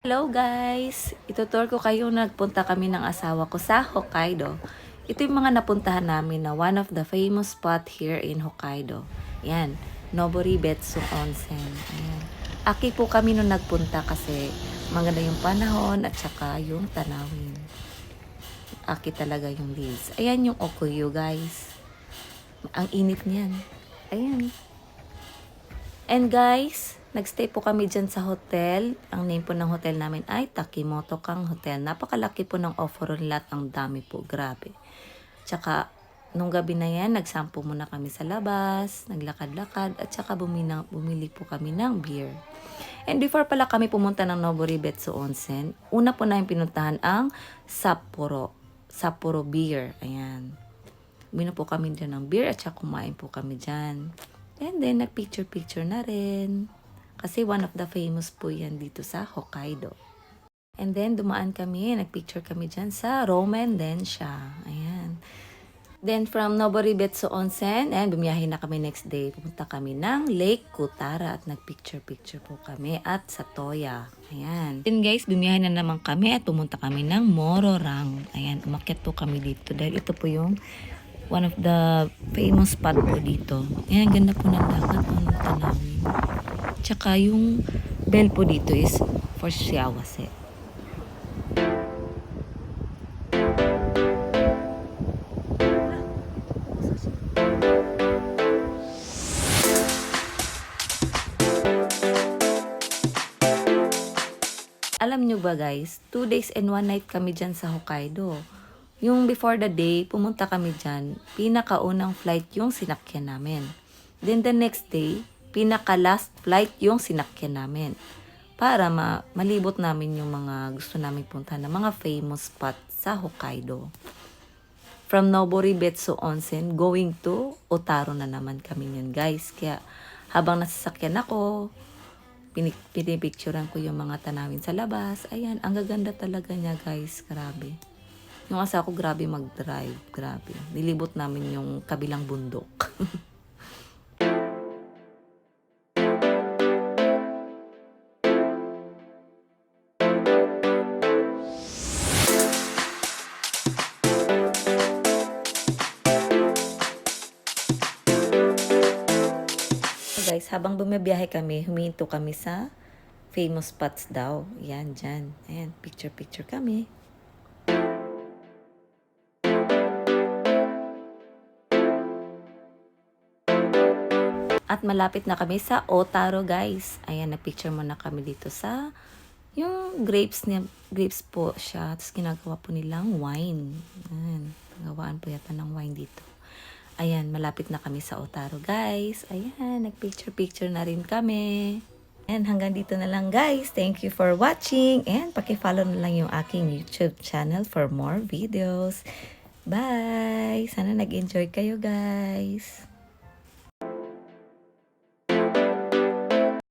Hello guys! Itutur ko kayo nagpunta kami ng asawa ko sa Hokkaido. Ito yung mga napuntahan namin na one of the famous spot here in Hokkaido. Yan, Nobori Betsu Onsen. Ayan. Aki po kami nung nagpunta kasi maganda yung panahon at saka yung tanawin. Aki talaga yung leaves. Ayan yung Okuyu guys. Ang init niyan. Ayan. And guys, nagstay po kami dyan sa hotel. Ang name po ng hotel namin ay Takimoto Kang Hotel. Napakalaki po ng offer nila at ang dami po. Grabe. Tsaka, nung gabi na yan, nagsampo muna kami sa labas, naglakad-lakad, at tsaka bumili po kami ng beer. And before pala kami pumunta ng Nobori Betsu Onsen, una po namin pinuntahan ang Sapporo Beer. Ayan. Bino po kami dyan ng beer at tsaka kumain po kami dyan. And then, nag-picture-picture na rin. Kasi one of the famous po yan dito sa Hokkaido. And then, dumaan kami, nag-picture kami dyan sa Roman Densha. Ayan. Then, from Nobori Betsu Onsen, and bumiyahe na kami next day. Pupunta kami ng Lake Kutara at nag-picture-picture po kami at sa Toya. Ayan. Then guys, bumiyahe na naman kami at pumunta kami ng Mororang. Ayan, umakyat po kami dito dahil ito po yung one of the famous spot po dito. Ayan, ganda po ng dagat ng tanawin. Tsaka yung bell po dito is for Shiawase. Alam nyo ba guys, 2 days and 1 night kami dyan sa Hokkaido. Yung before the day, pumunta kami dyan, pinakaunang flight yung sinakyan namin. Then the next day, pinaka-last flight yung sinakyan namin. Para malibot namin yung mga gusto namin puntahan na mga famous spot sa Hokkaido. From Nobori Betsu Onsen, going to Otaro na naman kami yun guys. Kaya habang nasasakyan ako, pinipicturean ko yung mga tanawin sa labas. Ayan, ang gaganda talaga niya guys, grabe. Yung asa ko, grabe mag-drive. Grabe. Nilibot namin yung kabilang bundok. So guys, habang bumibiyahe kami, huminto kami sa famous spots daw. Yan, dyan. Ayan, picture-picture kami. At malapit na kami sa Otaro guys. Ayan, na-picture muna kami dito sa yung grapes niya. Grapes po siya. Tapos ginagawa po nilang wine. Ayan, gawaan po yata ng wine dito. Ayan, malapit na kami sa Otaro guys. Ayan, nag-picture-picture na rin kami. And hanggang dito na lang guys. Thank you for watching. And paki-follow na lang yung aking YouTube channel for more videos. Bye! Sana nag-enjoy kayo guys.